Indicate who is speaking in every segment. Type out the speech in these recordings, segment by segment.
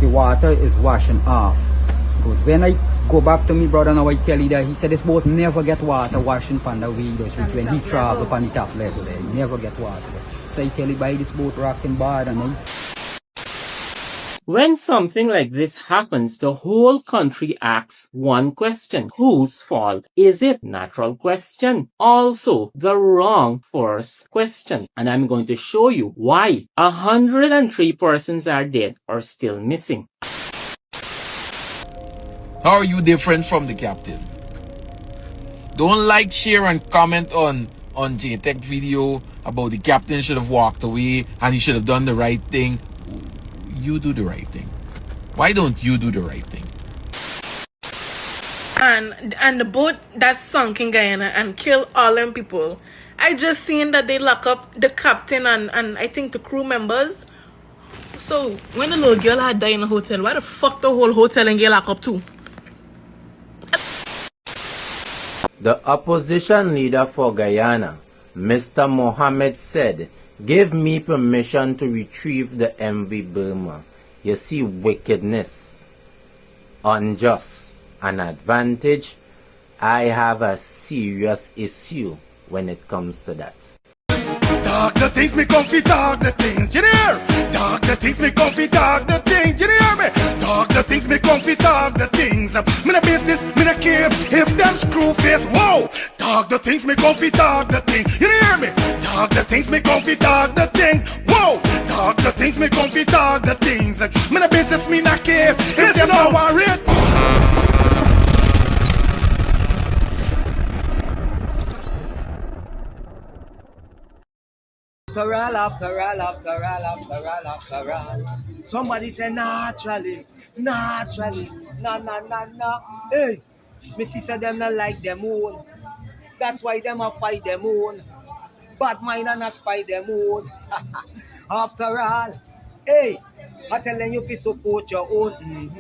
Speaker 1: the water is washing off. But when I go back to me brother now, I tell you that he said this boat never get water washing on the way when he travel up on the top level there. He never get water. So I tell you by this boat rocking bad and
Speaker 2: When something like this happens, the whole country asks one question. Whose fault is it? Natural question. Also, the wrong first question. And I'm going to show you why. 103 persons are dead or still missing.
Speaker 3: How are you different from the captain? Don't like, share, and comment on J-Tech video about the captain should have walked away and he should have done the right thing. You do the right thing. Why don't you do the right thing?
Speaker 4: And the boat that sunk in Guyana and killed all them people, I just seen that they lock up the captain and I think the crew members. So when the little girl had died in the hotel, why the fuck the whole hotel and get locked up too?
Speaker 5: The opposition leader for Guyana, Mr. Mohammed, said, "Give me permission to retrieve the MV Barima. You see, wickedness, unjust, and advantage. I have a serious issue when it comes to that."
Speaker 6: Talk the things, me comfy, talk the things, you hear? Talk the things, me comfy, talk the things, you hear me? Talk the things, me comfy, talk the things. Me no business, me no care if them screw face, whoa! Talk the things, me comfy, talk the things, you hear me? Talk the things, me comfy, talk the things, whoa! Talk the things, me comfy, talk the things. Me no business, me no care if them no worry.
Speaker 7: After all. Somebody say naturally, nah. Hey, me sister them not like them own. That's why them a fight them own. Bad mind and a spy them own. After all, hey, I telling you to support your own.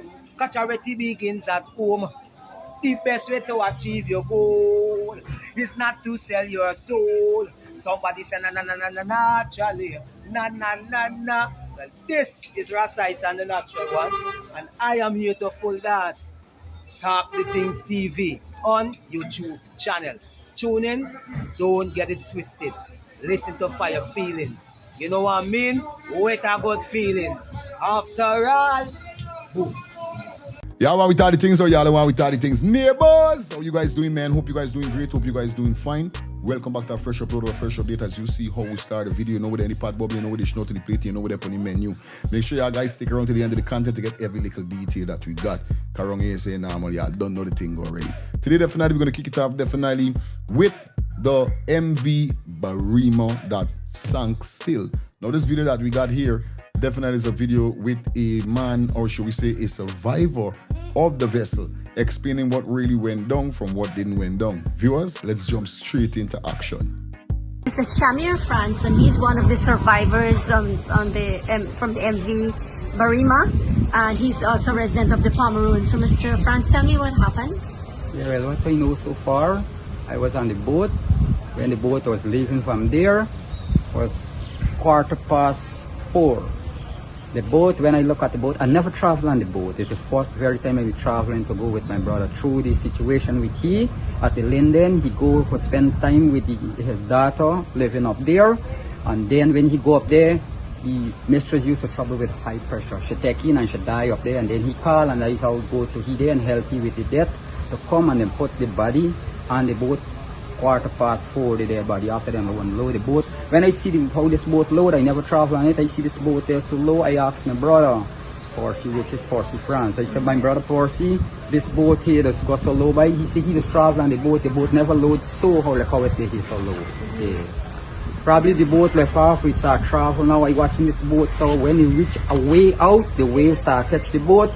Speaker 7: Charity begins at home. The best way to achieve your goal is not to sell your soul. Somebody say naturally, nah. Well, this is Rasites and the Natural One, and I am here to full dance. Talk the Things TV on YouTube channels. Tune in, don't get it twisted. Listen to Fire Feelings. You know what I mean? Wait a good feeling. After all, boom.
Speaker 8: Y'all want we talk the things or y'all want we talk the things? Neighbors! How you guys doing, man? Hope you guys doing great. Hope you guys doing fine. Welcome back to a fresh upload or a fresh update. As you see how we start the video, you know with any pot bubble, you know with the show to the plate, you know with the menu. Make sure y'all guys stick around to the end of the content to get every little detail that we got. Karong here saying normal, y'all don't know the thing already. Today definitely we're gonna kick it off definitely with the MV Barima that sank still. Now this video that we got here definitely is a video with a man, or should we say a survivor of the vessel, explaining what really went down from what didn't went down. Viewers, let's jump straight into action.
Speaker 9: This is Shamir France, and he's one of the survivors from the MV Barima, and he's also a resident of the Pomeroon. So Mr. France, tell me what happened.
Speaker 1: Yeah, well, what I know so far, I was on the boat. When the boat was leaving from there, was 4:15. The boat, when I look at the boat, I never travel on the boat. It's the first very time I be traveling to go with my brother through the situation with he at the Linden. He go for spend time with his daughter living up there. And then when he go up there, the mistress used to trouble with high pressure. She take in and she die up there. And then he call and I go to he there and help he with the death to come and then put the body on the boat. 4:15, the dead body. After them, I want to load the boat. When I see how this boat load, I never travel on it. I see this boat there so low. I asked my brother, Percy, which is Percy France. I said, my brother Percy, this boat here just go so low by. He said he just travel on the boat. The boat never loads so how like how it is so low. Yes. Probably the boat left off. We start travel now. I watching this boat. So when we reach a way out, the waves start catch the boat.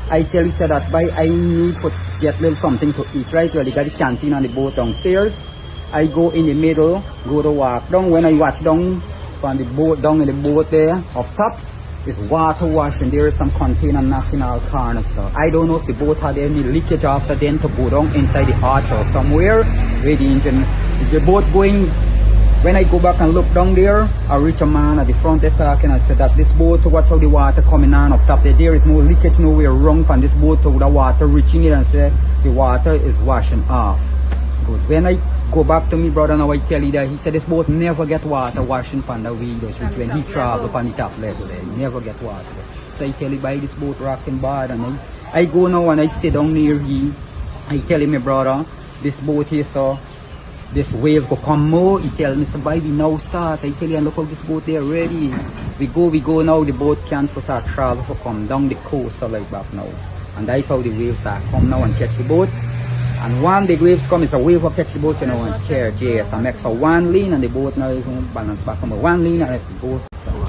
Speaker 1: I tell you said that by I need to get little something to eat, right? Well, they got the canteen on the boat downstairs. I go in the middle, go to walk down. When I watch down on the boat, down in the boat there, up top, is water washing. There is some container knocking all corners. So I don't know if the boat had any leakage after then to go down inside the arch or somewhere where the engine, if the boat going When I go back and look down there, I reach a man at the front there talking. I said that this boat, watch how the water coming on up top there. There is no leakage nowhere wrong from this boat to the water reaching it, and say the water is washing off. Good. When I go back to me brother now, I tell you that he said this boat never get water washing from the windows when he travel upon the top level there. He never get water. So I tell you by this boat rocking bad, and I go now and I sit down near him. I tell him, my brother, this boat here, so this wave go come more. He tell Mr. Baby now start. I tell you, look how this boat there ready. We go now. The boat can't for start travel for come down the coast so like back now. And that's how the waves start come now and catch the boat. And one big waves come, it's a wave will catch the boat, you know, and tear JS and make so one lean and the boat now is going to balance back on one lean and the boat.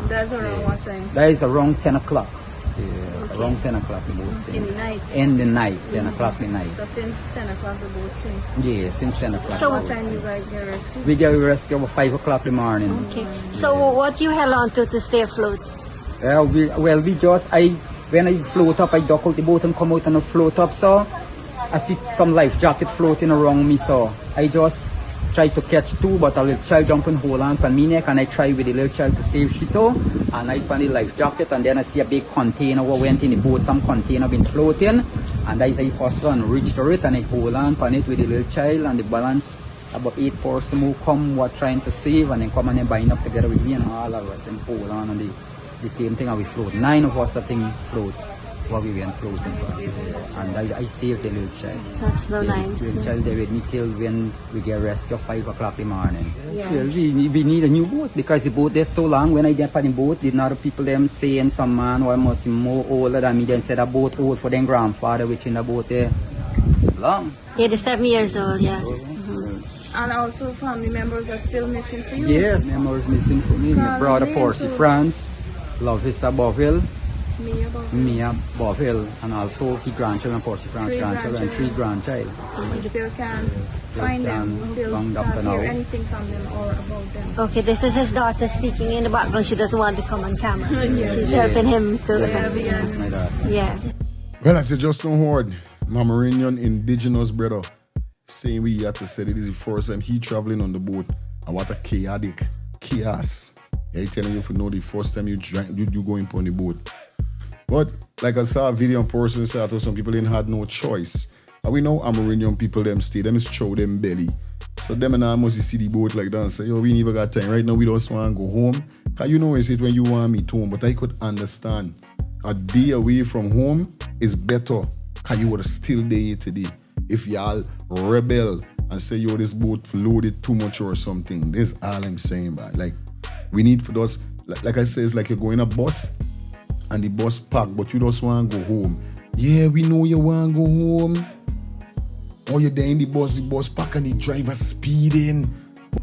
Speaker 10: That's around what time?
Speaker 1: That is around 10 o'clock. Yes, okay. Around 10 o'clock the boat sing.
Speaker 10: In the night?
Speaker 1: In the night, 10 o'clock in the night.
Speaker 10: So since 10 o'clock the boat sing?
Speaker 1: Yeah, since 10 o'clock.
Speaker 10: So what time you guys get rescued?
Speaker 1: We get rescued about 5 o'clock in the morning.
Speaker 9: Okay. So what you held on to stay afloat?
Speaker 1: When I float up, I duck out the boat and come out and I float up, so I see some life jacket floating around me, so I just try to catch two, but a little child jump and hold on for me neck, and I try with the little child to save she too, and I find the life jacket, and then I see a big container what went in the boat, some container been floating, and I say first one reach to it, and I hold on for it with the little child, and the balance about 8 person who come what trying to save, and then come and then bind up together with me and all of us and hold on, and the same thing and we float. 9 of us I think float. What we went floating for. And I saved the little child.
Speaker 9: That's no nice.
Speaker 1: The little child there with me till when we get rescued 5 o'clock in the morning.
Speaker 9: Yes.
Speaker 1: So we need a new boat because the boat there so long. When I get on the boat, the other people them saying some man who must be more older than me, then said a boat old for them grandfather which in the boat there long.
Speaker 9: Yeah, they're 7 years old, yes.
Speaker 10: And also family members are still missing for you?
Speaker 1: Yes, members missing for me. My brother Percy France, Love is Boville, Mia Boville, and also his grandchildren, Percy France grandchildren, and 3 grandchildren.
Speaker 10: You still can't find them, still can't hear anything from them or about them.
Speaker 9: Okay, this is his daughter speaking in the background. She doesn't want to come on camera. She's helping him to...
Speaker 1: That's my dad.
Speaker 9: Yes.
Speaker 8: Well, as you just don't heard, my Iranian indigenous brother saying we had to say it is the first time he traveling on the boat, and what a chaotic chaos. Yeah, he telling you if you know the first time you go in on the boat. But like I saw a video in person, said some people didn't had no choice. And we know Amerindian people them stay, them is show them belly. So them and I must see the boat like that and say, yo, we never got time. Right now we just want to go home. Cause you know it's it when you want me to home, but I could understand. A day away from home is better. Cause you would still there today. If y'all rebel and say, yo, this boat loaded too much or something. That's all I'm saying, man. Like, we need for those, like I say, it's like you're going a bus and the bus packed, but you just want to go home. Yeah, we know you want to go home. Or you're there in the bus packed and the driver speeding.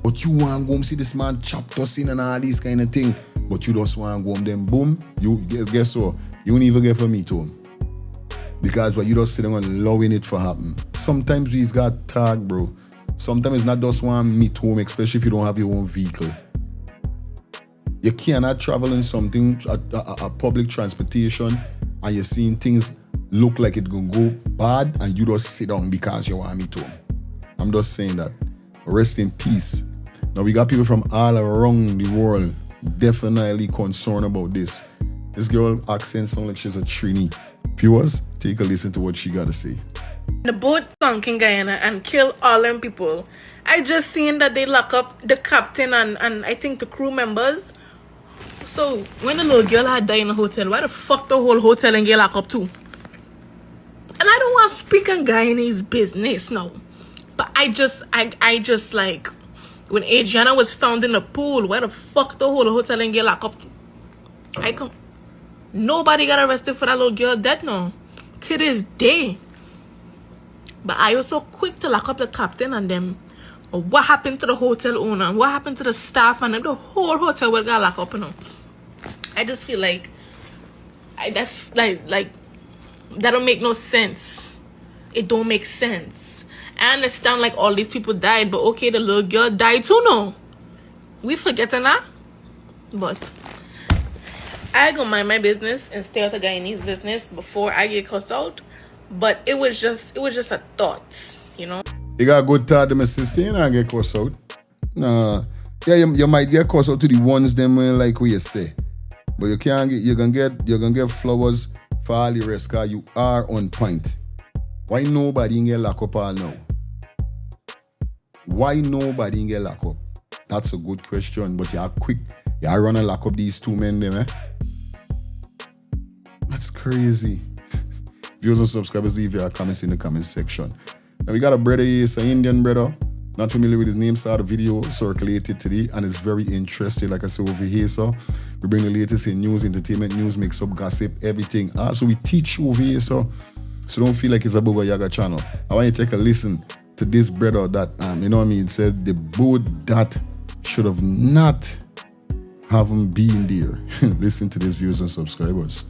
Speaker 8: But you want to go home, see this man chopped us in and all these kind of thing. But you just want to go home, then boom, you guess what? You won't even get for me to home. Because you just sitting and allowing it for happen. Sometimes we's got tag, bro. Sometimes it's not just one meet home, especially if you don't have your own vehicle. You cannot travel in something, a public transportation, and you're seeing things look like it gonna go bad, and you just sit down because you want me to. I'm just saying that. Rest in peace. Now we got people from all around the world definitely concerned about this. This girl accent sounds like she's a Trini. Viewers, take a listen to what she got to say.
Speaker 4: The boat sunk in Guyana and killed all them people. I just seen that they lock up the captain and I think the crew members. So when the little girl had died in the hotel, why the fuck the whole hotel and get locked up too? And I don't want to speak on Guyanese business now. But I just like when Adriana was found in the pool, why the fuck the whole hotel and get locked up? Nobody got arrested for that little girl dead now. To this day. But I was so quick to lock up the captain and them. What happened to the hotel owner? What happened to the staff and them? The whole hotel will get locked up, you know. I just feel like that's like that don't make no sense. It don't make sense. I understand like all these people died, but okay, the little girl died too now. We forgetting that. But I go mind my business and stay out of Guyanese business before I get cussed out. But it was just a thought, you know.
Speaker 8: You got a good thought to my sister, you know, get cussed out. Nah, Yeah, you might get caught out to the ones them like what you say. But you can't get you're gonna get flowers for all the rest, cause you are on point. Why nobody get locked up all now? Why nobody get locked up? That's a good question, but you're quick. You're running lock up these two men them, eh? That's crazy. Viewers and subscribers, leave your comments in the comment section. Now we got a brother here, it's an Indian brother. Not familiar with his name, saw the video circulated today and it's very interesting. Like I said over here, so we bring the latest in news, entertainment news, mix up gossip, everything. So we teach over here, so don't feel like it's a Boga Yaga channel. I want you to take a listen to this brother that, you know what I mean, said the boat that should have not have him been there. Listen to this, viewers and subscribers.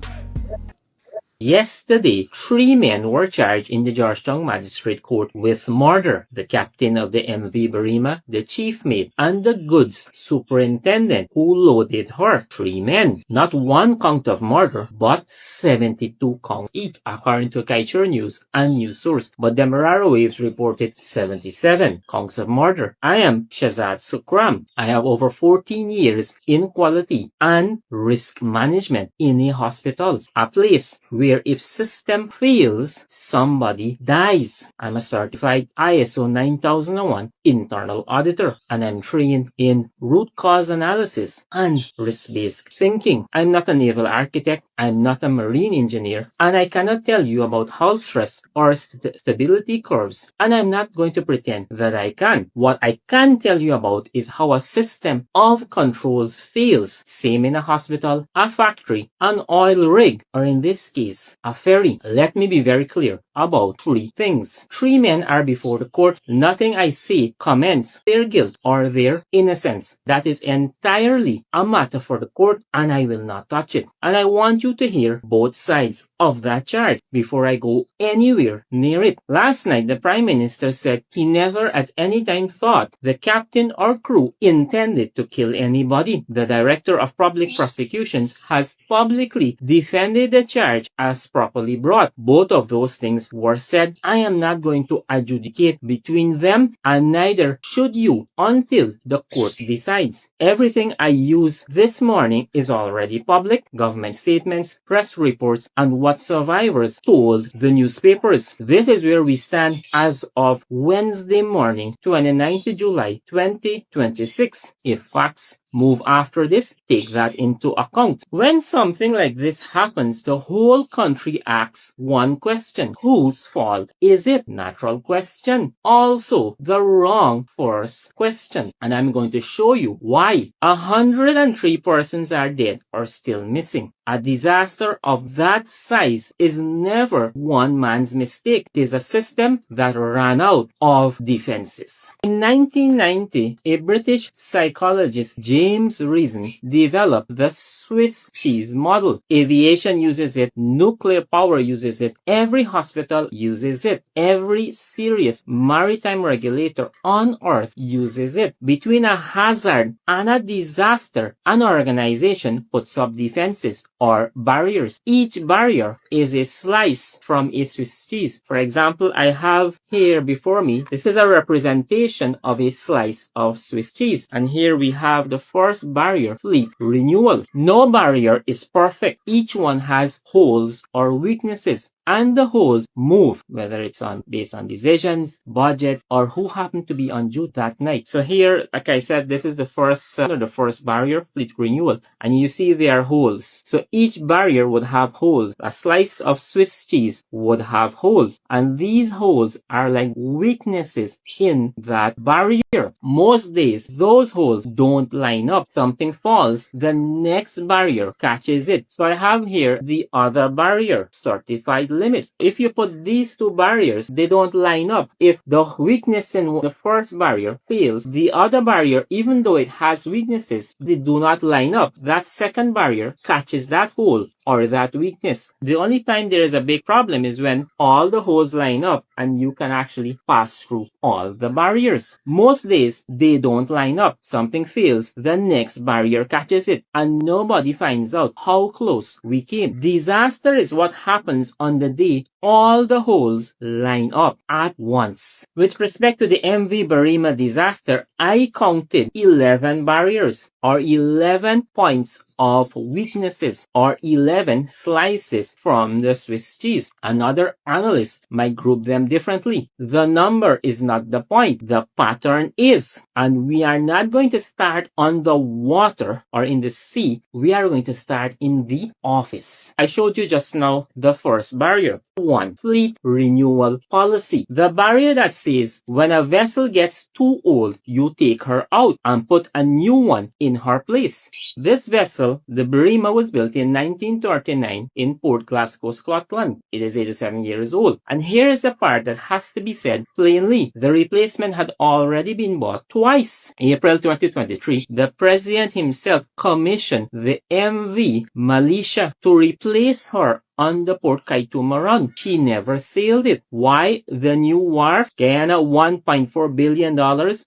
Speaker 2: Yesterday, 3 men were charged in the Georgetown Magistrate Court with murder. The captain of the MV Barima, the chief mate, and the goods superintendent who loaded her. 3 men. Not 1 count of murder, but 72 counts each, according to Kaichur News and News Source. But Demerara Waves reported 77 counts of murder. I am Shazad Sukram. I have over 14 years in quality and risk management in a hospital, a place where if system fails, somebody dies. I'm a certified ISO 9001 internal auditor and I'm trained in root cause analysis and risk-based thinking. I'm not a naval architect, I'm not a marine engineer, and I cannot tell you about hull stress or stability curves, and I'm not going to pretend that I can. What I can tell you about is how a system of controls fails. Same in a hospital, a factory, an oil rig, or in this case, a ferry. Let me be very clear about 3 things. 3 men are before the court. Nothing I say comments their guilt or their innocence. That is entirely a matter for the court and I will not touch it. And I want you to hear both sides of that charge before I go anywhere near it. Last night, the Prime Minister said he never at any time thought the captain or crew intended to kill anybody. The Director of Public Prosecutions has publicly defended the charge as properly brought. Both of those things were said. I am not going to adjudicate between them and neither should you until the court decides. Everything I use this morning is already public. Government statements, press reports, and what survivors told the newspapers. This is where we stand as of Wednesday morning, 29th July 2026. If facts move after this, take that into account. When something like this happens, the whole country asks one question. Whose fault is it? Natural question. Also, the wrong first question. And I'm going to show you why. 103 persons are dead or still missing. A disaster of that size is never one man's mistake. It is a system that ran out of defenses. In 1990, a British psychologist, James Reason, developed the Swiss cheese model. Aviation uses it. Nuclear power uses it. Every hospital uses it. Every serious maritime regulator on earth uses it. Between a hazard and a disaster, an organization puts up defenses or barriers. Each barrier is a slice from a Swiss cheese. For example, I have here before me, this is a representation of a slice of Swiss cheese. And here we have the first barrier, fleet renewal. No barrier is perfect. Each one has holes or weaknesses. And the holes move, whether it's based on decisions, budgets, or who happened to be on duty that night. So here, like I said, this is the first barrier, fleet renewal, and you see there are holes. So each barrier would have holes. A slice of Swiss cheese would have holes, and these holes are like weaknesses in that barrier. Most days, those holes don't line up. Something falls, the next barrier catches it. So I have here the other barrier, certified limits. If you put these two barriers, they don't line up. If the weakness in the first barrier fails, the other barrier, even though it has weaknesses, they do not line up. That second barrier catches that hole or that weakness. The only time there is a big problem is when all the holes line up and you can actually pass through all the barriers. Most days, they don't line up. Something fails, the next barrier catches it, and nobody finds out how close we came. Disaster is what happens on the day all the holes line up at once. With respect to the MV Barima disaster, I counted 11 barriers, or 11 points of weaknesses, or 11 slices from the Swiss cheese. Another analyst might group them differently. The number is not the point, the pattern is. And we are not going to start on the water or in the sea, we are going to start in the office. I showed you just now the first barrier. 1. Fleet renewal policy. The barrier that says when a vessel gets too old, you take her out and put a new one in her place. This vessel, the Barima, was built in 1939 in Port Glasgow, Scotland. It is 87 years old. And here is the part that has to be said plainly. The replacement had already been bought twice. April 2023, the president himself commissioned the MV Malaysia to replace her on the Port Kaituma run. She never sailed it. Why? The new wharf, Guyana $1.4 billion,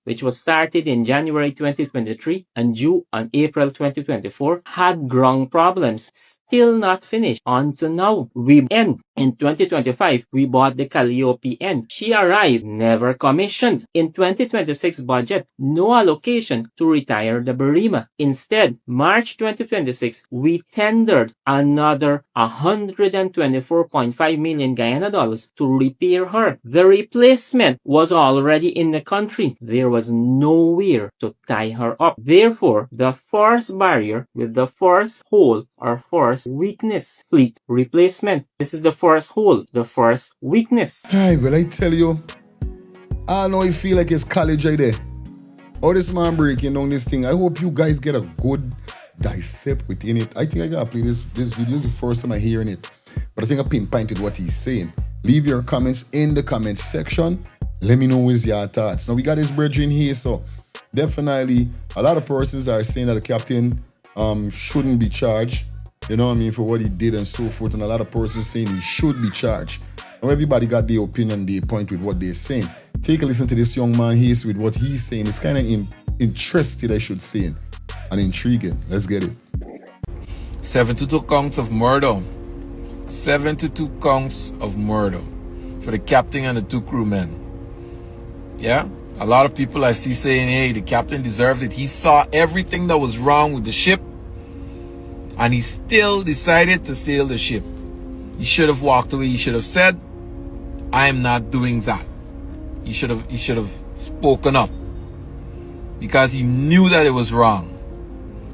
Speaker 2: which was started in January 2023 and due on April 2024, had ground problems. Still not finished until now. In 2025, we bought the Calliope N. She arrived, never commissioned. In 2026 budget, no allocation to retire the Barima. Instead, March 2026, we tendered another 124.5 million Guyana dollars to repair her. The replacement was already in the country. There was nowhere to tie her up. Therefore, the first barrier with the first hole or first weakness, fleet replacement. This is the first hole, the first weakness.
Speaker 8: Alright, well, I tell you, I know you feel like it's college right there. All this man breaking down this thing. I hope you guys get a good dissect within it. I think I gotta play this video. This is the first time I'm hearing it, but I think I pinpointed what he's saying. Leave your comments in the comment section. Let me know what's your thoughts. Now we got this brethren here, so definitely a lot of persons are saying that the captain shouldn't be charged, you know what I mean, for what he did and so forth, and a lot of persons saying he should be charged. Now everybody got their opinion, their point with what they're saying. Take a listen to this young man here with what he's saying. It's kind of interesting, I should say, and intriguing. Let's get it.
Speaker 3: 72 counts of murder. 72 counts of murder for the captain and the 2 crewmen. Yeah? A lot of people I see saying, hey, the captain deserved it. He saw everything that was wrong with the ship, and he still decided to sail the ship. He should have walked away. He should have said, I am not doing that. He should have spoken up, because he knew that it was wrong.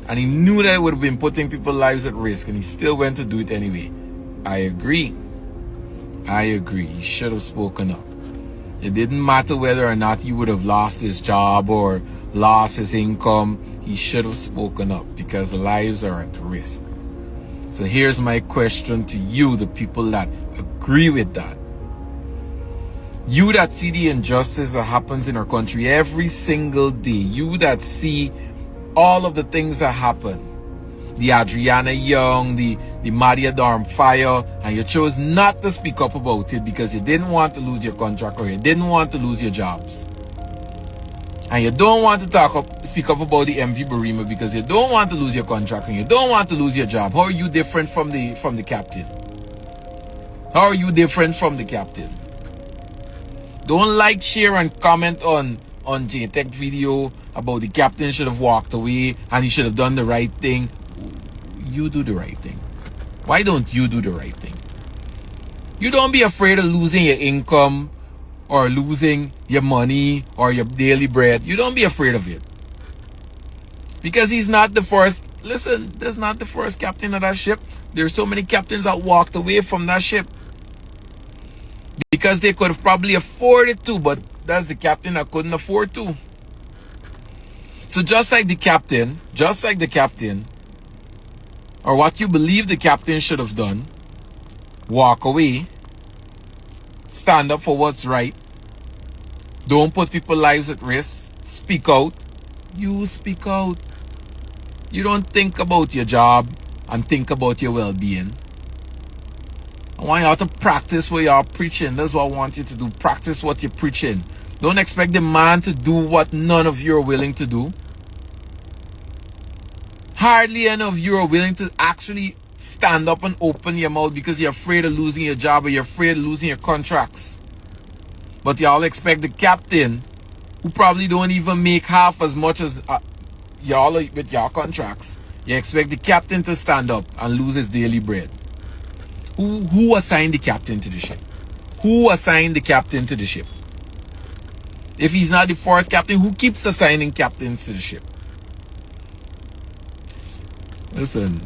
Speaker 3: And he knew that it would have been putting people's lives at risk, and he still went to do it anyway. I agree. He should have spoken up. It didn't matter whether or not he would have lost his job or lost his income. He should have spoken up, because the lives are at risk. So here's my question to you, the people that agree with that. You that see the injustice that happens in our country every single day. You that see all of the things that happen. The Adriana Young, the Maria Dorm fire, and you chose not to speak up about it because you didn't want to lose your contract or you didn't want to lose your jobs. And you don't want to speak up about the MV Barima because you don't want to lose your contract and you don't want to lose your job. How are you different from the captain? How are you different from the captain? Don't like, share, and comment on JTech video about the captain should have walked away and he should have done the right thing. You do the right thing. Why don't you do the right thing? You don't be afraid of losing your income or losing your money or your daily bread. You don't be afraid of it. Because he's not the first. Listen, there's not the first captain of that ship. There's so many captains that walked away from that ship because they could have probably afforded to, but that's the captain that couldn't afford to. So just like the captain, or what you believe the captain should have done, walk away, stand up for what's right, don't put people's lives at risk, speak out. You speak out. You don't think about your job. and think about your well-being. I want y'all to practice what y'all preaching. That's what I want you to do. Practice what you're preaching. Don't expect the man to do what none of you are willing to do. Hardly any of you are willing to actually stand up and open your mouth because you're afraid of losing your job or you're afraid of losing your contracts. But y'all expect the captain, who probably don't even make half as much as y'all with your contracts. You expect the captain to stand up and lose his daily bread. Who assigned the captain to the ship? Who assigned the captain to the ship? If he's not the fourth captain, who keeps assigning captains to the ship? Listen,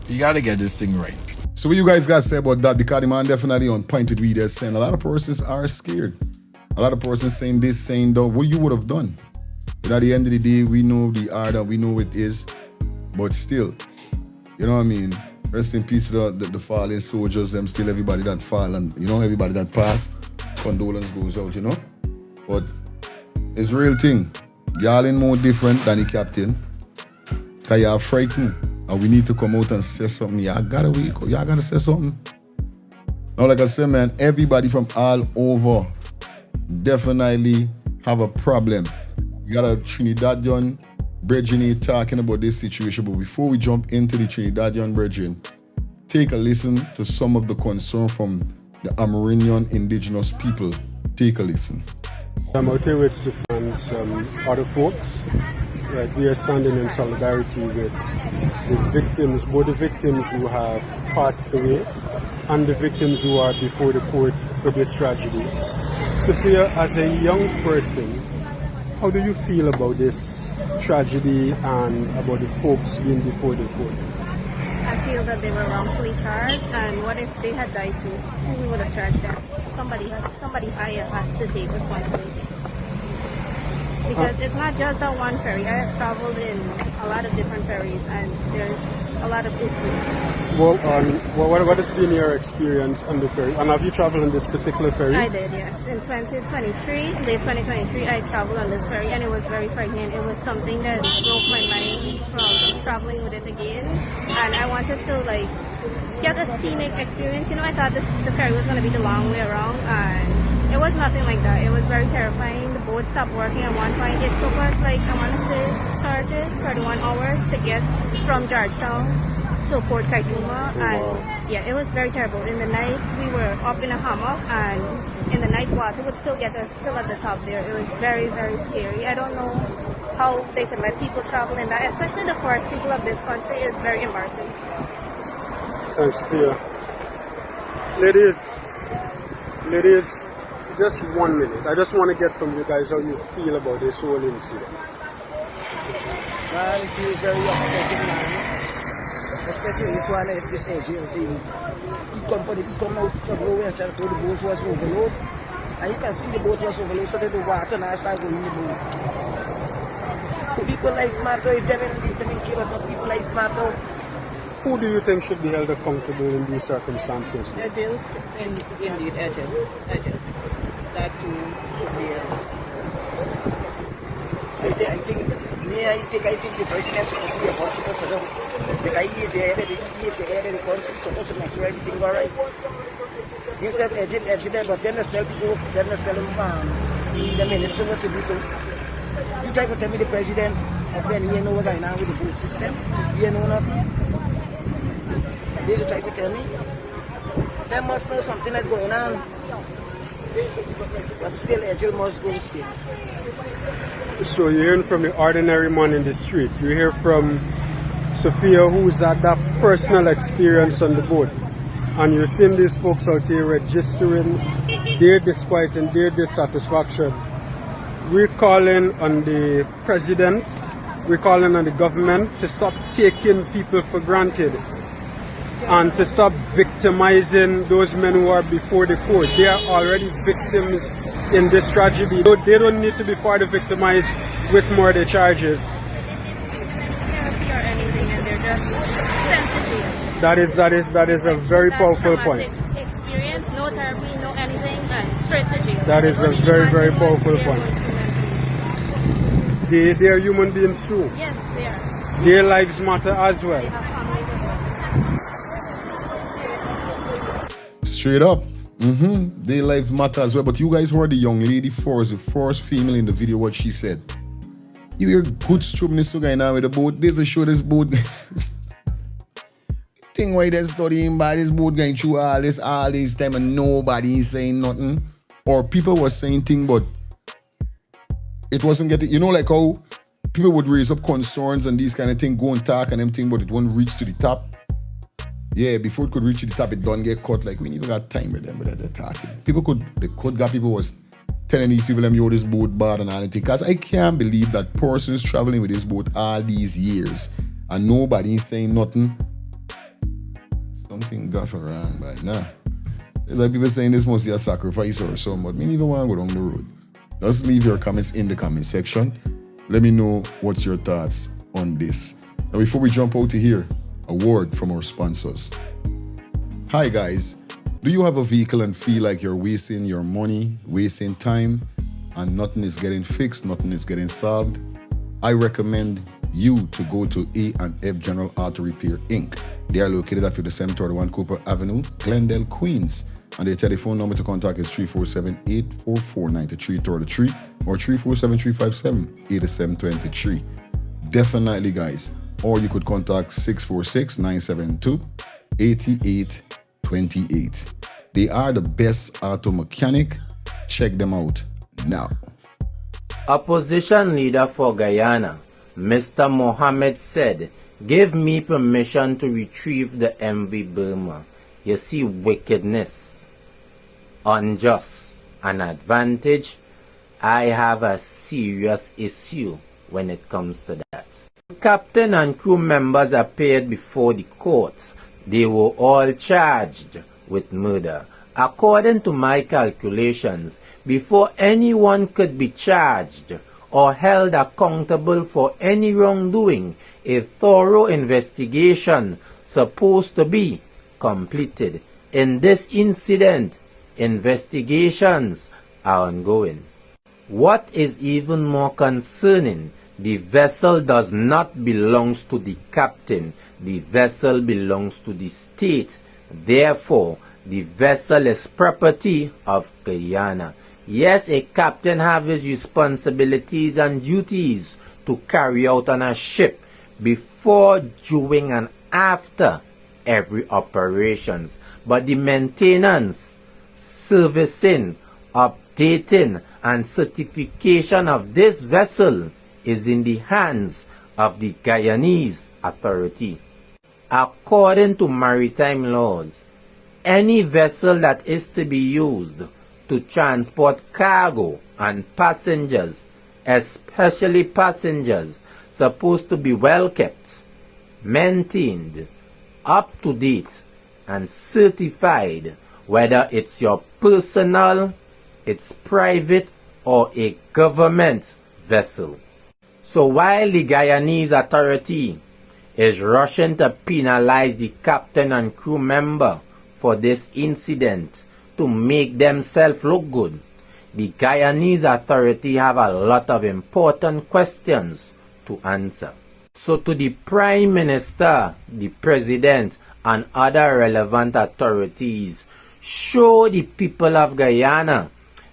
Speaker 3: you gotta get this thing right.
Speaker 8: So what you guys got to say about that? Because the man definitely on point with what they're saying. A lot of persons are scared. A lot of persons saying this, saying that. What you would have done? But at the end of the day, we know the order, we know it is. But still, you know what I mean? Rest in peace to the fallen soldiers, them still everybody that fall and, you know, everybody that passed. Condolence goes out, you know? But it's real thing. Y'all ain't more different than the captain. Because y'all frightened. And we need to come out and say something. Y'all gotta wake up. Y'all gotta say something. Now, like I said, man, everybody from all over definitely have a problem. We got a Trinidadian brethren talking about this situation. But before we jump into the Trinidadian brethren, take a listen to some of the concern from the Iranian indigenous people. Take a listen.
Speaker 11: I'm out here with Sufan and some other folks. Right, we are standing in solidarity with the victims, both the victims who have passed away and the victims who are before the court for this tragedy. Sophia, as a young person, how do you feel about this tragedy and about the folks being before the court?
Speaker 10: I feel that they were wrongfully charged, and what if they had died too? Who would have charged them? Somebody higher has to take responsibility. Because it's not just that one ferry. I have traveled in a lot of different ferries, and there's a lot of issues.
Speaker 11: Well, what has been your experience on the ferry? And have you traveled on this particular ferry?
Speaker 10: I did, yes. In 2023, late 2023, I traveled on this ferry, and it was very frightening. It was something that broke my mind from traveling with it again. And I wanted to, like, get a scenic experience. You know, I thought the ferry was going to be the long way around, and it was nothing like that. It was very terrifying. The boat stopped working at one point. It took us, like, I want to say, 31 hours to get from Georgetown to Port Kaituma. And yeah, it was very terrible. In the night, we were up in a hammock, and in the night, water would still get us still at the top there. It was very, very scary. I don't know how they could let people travel in that, especially the first people of this country. It's very embarrassing.
Speaker 11: Thanks, Sophia. Ladies, just 1 minute. I just want to get from you guys how you feel about this whole incident.
Speaker 7: Man, it feels very upsetting, man. Especially this one at this age, you know, he come out of nowhere and said the boat was overloaded. And you can see the boat was overloaded, so that the water now started going in the boat. People life matter. If they don't care about people life matter.
Speaker 11: Who do you think should be held accountable in these circumstances?
Speaker 12: Adils, indeed, Adils. That's who should be held.
Speaker 7: I think the president should be responsible for them. Because he is the head of the country, supposed to make sure everything all right. He said agent, but then tell people, the minister what to do. You try to tell me the president, and then he know what's going on with the boat system. He know nothing. They try to tell me. They must know something that's going on. But still, Agile must go still.
Speaker 11: So you're hearing from the ordinary man in the street. You hear from Sophia, who's had that personal experience on the boat. And you're seeing these folks out here registering their disquiet and their dissatisfaction. We're calling on the president, we're calling on the government to stop taking people for granted and to stop victimizing those men who are before the court. They are already victims in this tragedy. They don't need to be further victimized with murder charges. That is a very powerful point.
Speaker 10: Experience, no therapy, no anything, and straight to jail.
Speaker 11: That is a very, very powerful point. They are human beings too.
Speaker 10: Yes, they are.
Speaker 11: Their lives matter as well.
Speaker 8: Straight up. Their life matter as well. But you guys heard the young lady first, the first female in the video, what she said. You hear good stupidness guy now with the boat. There's a show this boat. Thing why they're studying by this boat going through all this time and nobody is saying nothing. Or people were saying things, but it wasn't getting, you know, like how people would raise up concerns and these kind of things, go and talk and everything, but it won't reach to the top. Yeah, before it could reach to the top, it don't get cut. Like, we even got time with them, but they're talking. People was telling these people, yo, this boat bad and all that. Because I can't believe that persons traveling with this boat all these years and nobody is saying nothing. Something got wrong, but nah. It's like people saying this must be a sacrifice or something, but me never want to go down the road. Just leave your comments in the comment section. Let me know what's your thoughts on this. Now, before we jump out to here, a word from our sponsors. Hi guys, do you have a vehicle and feel like you're wasting your money, wasting time, and nothing is getting fixed, nothing is getting solved? I recommend you to go to A&F General Auto Repair Inc. They are located at 5731 Cooper Avenue, Glendale, Queens. And their telephone number to contact is 347-844-9333 or 347-357-8723. Definitely, guys. Or you could contact 646-972-8828. They are the best auto mechanic. Check them out now.
Speaker 5: Opposition leader for Guyana, Mr. Mohammed said, "Give me permission to retrieve the MV Burma. You see wickedness, unjust, and advantage. I have a serious issue when it comes to that." Captain and crew members appeared before the court. They were all charged with murder. According to my calculations, before anyone could be charged or held accountable for any wrongdoing, a thorough investigation supposed to be completed. In this incident, investigations are ongoing. What is even more concerning, the vessel does not belong to the captain. The vessel belongs to the state. Therefore, the vessel is property of Guyana. Yes, a captain has his responsibilities and duties to carry out on a ship before, during, and after every operations. But the maintenance, servicing, updating, and certification of this vessel is in the hands of the Guyanese authority. According to maritime laws, any vessel that is to be used to transport cargo and passengers, especially passengers, supposed to be well kept, maintained, up to date, and certified, whether it's your personal, it's private, or a government vessel. So while the Guyanese authority is rushing to penalize the captain and crew member for this incident to make themselves look good, the Guyanese authority have a lot of important questions to answer. So to the Prime Minister, the President, and other relevant authorities, show the people of Guyana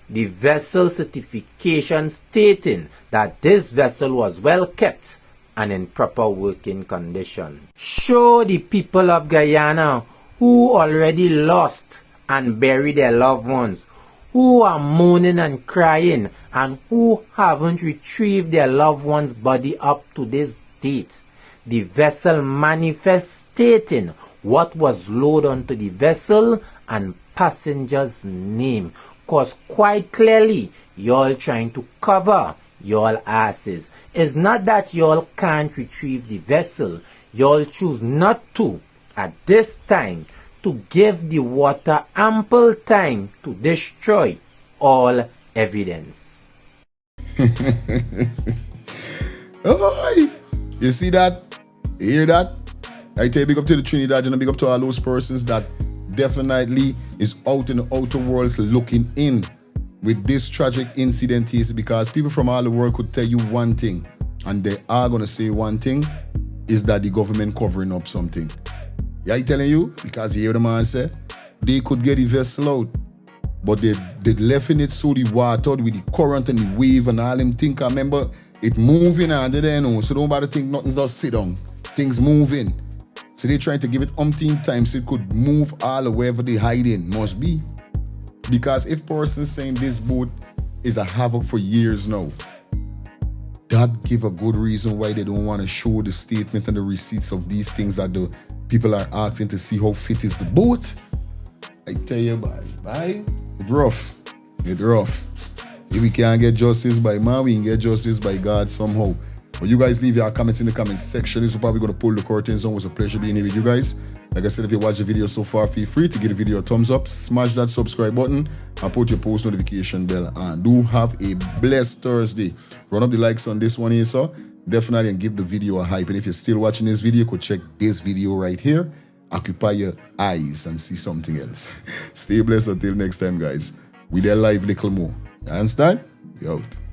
Speaker 5: the vessel certification stating that this vessel was well kept and in proper working condition. Show the people of Guyana who already lost and buried their loved ones, who are mourning and crying, and who haven't retrieved their loved one's body up to this date. The vessel manifest stating what was loaded onto the vessel and passenger's name. Because quite clearly, y'all trying to cover y'all asses. It's not that y'all can't retrieve the vessel. Y'all choose not to, at this time, to give the water ample time to destroy all evidence.
Speaker 8: Oh, you see that? You hear that? I tell you, big up to the Trinidadians and big up to all those persons that definitely is out in the outer worlds looking in with this tragic incident is, because people from all the world could tell you one thing, and they are going to say one thing, is that the government covering up something. Yeah, I telling you, because you hear the man say, they could get the vessel out. But they left in it so the water with the current and the wave and all them things. I remember it moving under there, you know, so don't bother think nothing's just sit down. Things moving. So they trying to give it umpteen times so it could move all wherever they hide in. Must be. Because if person saying this boat is a havoc for years now, that give a good reason why they don't want to show the statement and the receipts of these things that the people are asking to see how fit is the boat. I tell you, bye. It's rough. It's rough. If we can't get justice by man, we can get justice by God somehow. But you guys leave your comments in the comments section. This is probably going to pull the curtains on. It was a pleasure being here with you guys. Like I said, if you watch the video so far, feel free to give the video a thumbs up, smash that subscribe button, and put your post notification bell on. Do have a blessed Thursday. Run up the likes on this one here, so definitely, and give the video a hype. And if you're still watching this video, go check this video right here. Occupy your eyes and see something else. Stay blessed until next time, guys. We there live little more. You understand? We out.